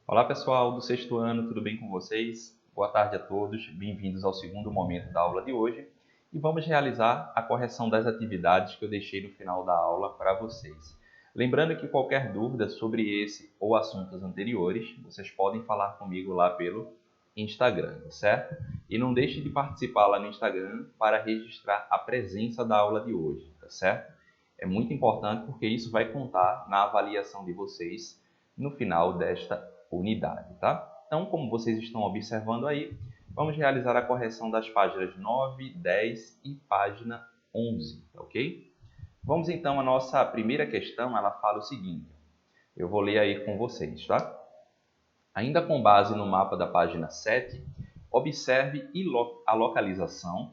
Olá pessoal do sexto ano, tudo bem com vocês? Boa tarde a todos, bem-vindos ao segundo momento da aula de hoje e vamos realizar a correção das atividades que eu deixei no final da aula para vocês. Lembrando que qualquer dúvida sobre esse ou assuntos anteriores, vocês podem falar comigo lá pelo Instagram, tá certo? E não deixe de participar lá no Instagram para registrar a presença da aula de hoje, tá certo? É muito importante porque isso vai contar na avaliação de vocês no final desta unidade, tá? Então, como vocês estão observando aí, vamos realizar a correção das páginas 9, 10 e página 11, ok? Vamos então à nossa primeira questão, ela fala o seguinte, eu vou ler aí com vocês, tá? Ainda com base no mapa da página 7, observe a localização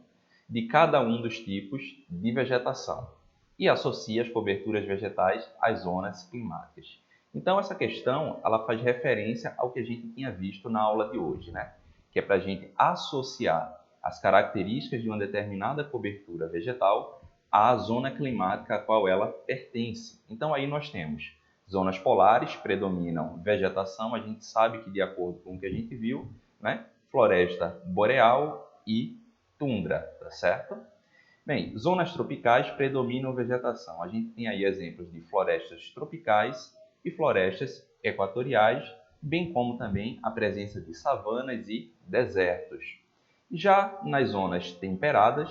de cada um dos tipos de vegetação e associe as coberturas vegetais às zonas climáticas. Então, essa questão ela faz referência ao que a gente tinha visto na aula de hoje, né? Que é para a gente associar as características de uma determinada cobertura vegetal à zona climática a qual ela pertence. Então, aí nós temos zonas polares, predominam vegetação, a gente sabe que de acordo com o que a gente viu, né? Floresta boreal e tundra, tá certo? Bem, zonas tropicais predominam vegetação. A gente tem aí exemplos de florestas tropicais e florestas equatoriais, bem como também a presença de savanas e desertos. Já nas zonas temperadas,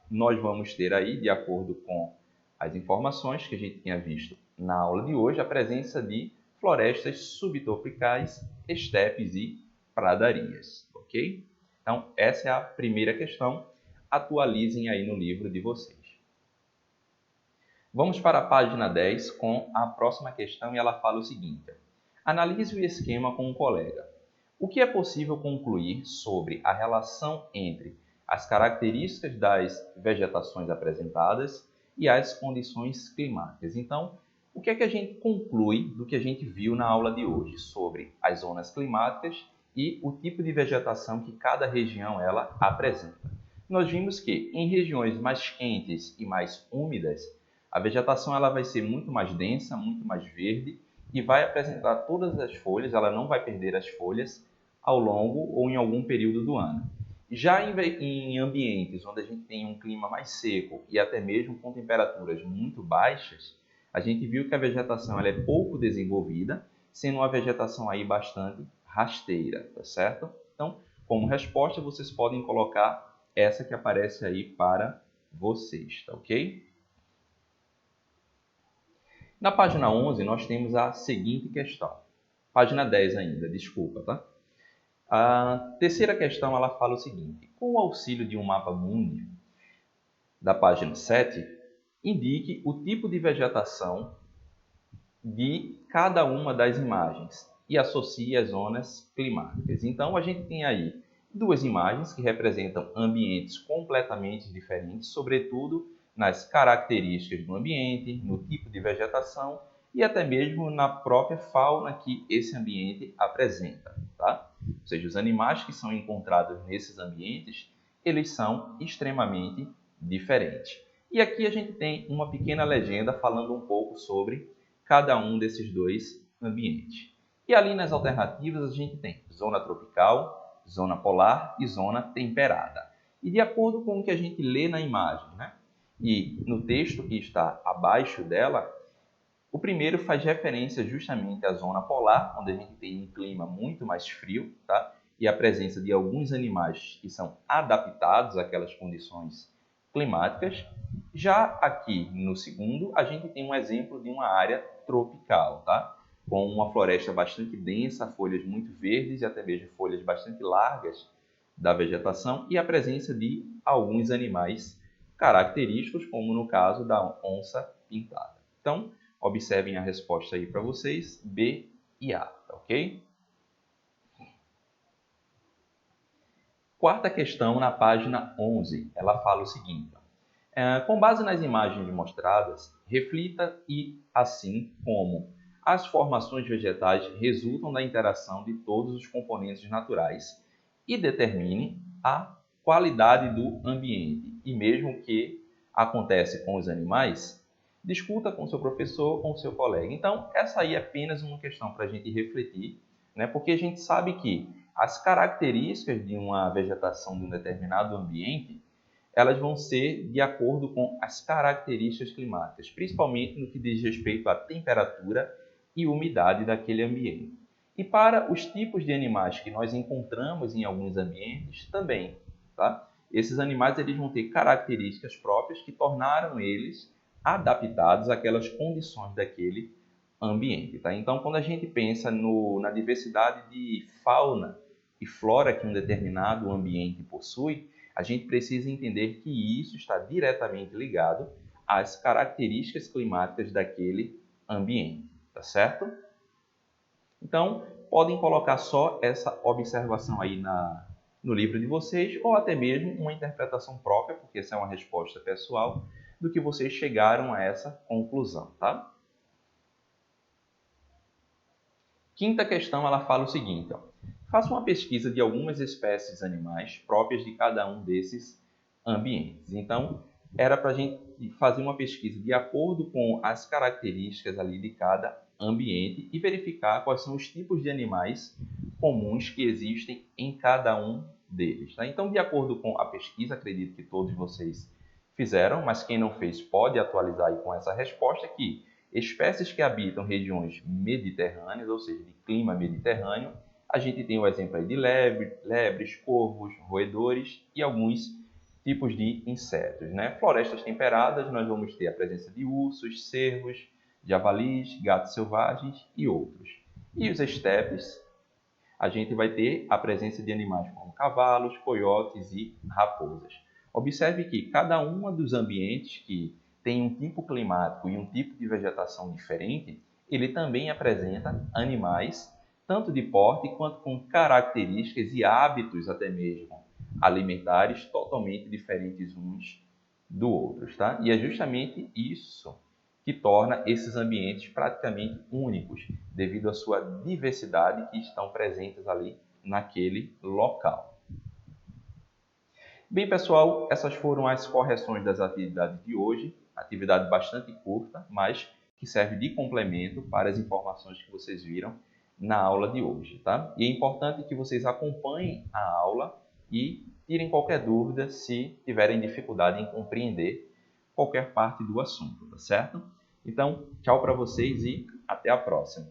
nós vamos ter aí, de acordo com as informações que a gente tinha visto na aula de hoje, a presença de florestas subtropicais, estepes e pradarias, ok? Então, essa é a primeira questão. Atualizem aí no livro de vocês. Vamos para a página 10 com a próxima questão e ela fala o seguinte. Analise o esquema com um colega. O que é possível concluir sobre a relação entre as características das vegetações apresentadas e as condições climáticas? Então, o que é que a gente conclui do que a gente viu na aula de hoje sobre as zonas climáticas e o tipo de vegetação que cada região ela apresenta? Nós vimos que em regiões mais quentes e mais úmidas, a vegetação ela vai ser muito mais densa, muito mais verde e vai apresentar todas as folhas, ela não vai perder as folhas ao longo ou em algum período do ano. Já em ambientes onde a gente tem um clima mais seco e até mesmo com temperaturas muito baixas, a gente viu que a vegetação ela é pouco desenvolvida, sendo uma vegetação aí bastante rasteira, tá certo? Então, como resposta, vocês podem colocar essa que aparece aí para vocês, tá ok? Na página 11, nós temos a seguinte questão. Página 10 ainda, desculpa, tá? A terceira questão, ela fala o seguinte. Com o auxílio de um mapa mundi, da página 7, indique o tipo de vegetação de cada uma das imagens e associe as zonas climáticas. Então, a gente tem aí duas imagens que representam ambientes completamente diferentes, sobretudo nas características do ambiente, no tipo de vegetação e até mesmo na própria fauna que esse ambiente apresenta, tá? Ou seja, os animais que são encontrados nesses ambientes, eles são extremamente diferentes. E aqui a gente tem uma pequena legenda falando um pouco sobre cada um desses dois ambientes. E ali nas alternativas a gente tem zona tropical, zona polar e zona temperada. E de acordo com o que a gente lê na imagem, né? E no texto que está abaixo dela, o primeiro faz referência justamente à zona polar, onde a gente tem um clima muito mais frio, tá? E a presença de alguns animais que são adaptados àquelas condições climáticas. Já aqui no segundo, a gente tem um exemplo de uma área tropical, tá? Com uma floresta bastante densa, folhas muito verdes e até mesmo folhas bastante largas da vegetação e a presença de alguns animais característicos, como no caso da onça pintada. Então, observem a resposta aí para vocês, B e A, ok? Quarta questão na página 11, ela fala o seguinte. Com base nas imagens mostradas, reflita e assim como as formações vegetais resultam da interação de todos os componentes naturais e determine a qualidade do ambiente. E mesmo que acontece com os animais, discuta com seu professor ou com seu colega. Então, essa aí é apenas uma questão para a gente refletir né? Porque a gente sabe que as características de uma vegetação de um determinado ambiente, elas vão ser de acordo com as características climáticas, principalmente no que diz respeito à temperatura e umidade daquele ambiente. E para os tipos de animais que nós encontramos em alguns ambientes também, tá? Esses animais eles vão ter características próprias que tornaram eles adaptados àquelas condições daquele ambiente, tá? Então, quando a gente pensa na diversidade de fauna e flora que um determinado ambiente possui, a gente precisa entender que isso está diretamente ligado às características climáticas daquele ambiente, tá certo? Então, podem colocar só essa observação aí no livro de vocês, ou até mesmo uma interpretação própria, porque essa é uma resposta pessoal, do que vocês chegaram a essa conclusão, tá? Quinta questão, ela fala o seguinte, ó. Faça uma pesquisa de algumas espécies animais próprias de cada um desses ambientes. Então, era para a gente fazer uma pesquisa de acordo com as características ali de cada ambiente e verificar quais são os tipos de animais comuns que existem em cada um deles. Tá? Então, de acordo com a pesquisa, acredito que todos vocês fizeram, mas quem não fez pode atualizar aí com essa resposta que espécies que habitam regiões mediterrâneas, ou seja, de clima mediterrâneo, a gente tem o exemplo aí de lebres, corvos, roedores e alguns tipos de insetos, né? Florestas temperadas, nós vamos ter a presença de ursos, cervos, javalis, gatos selvagens e outros. E os estepes, a gente vai ter a presença de animais como cavalos, coiotes e raposas. Observe que cada um dos ambientes que tem um tipo climático e um tipo de vegetação diferente, ele também apresenta animais, tanto de porte quanto com características e hábitos até mesmo alimentares totalmente diferentes uns do outros, tá? E é justamente isso que torna esses ambientes praticamente únicos, devido à sua diversidade que estão presentes ali naquele local. Bem, pessoal, essas foram as correções das atividades de hoje. Atividade bastante curta, mas que serve de complemento para as informações que vocês viram na aula de hoje, tá? E é importante que vocês acompanhem a aula e tirem qualquer dúvida se tiverem dificuldade em compreender qualquer parte do assunto, tá certo? Então, tchau para vocês e até a próxima.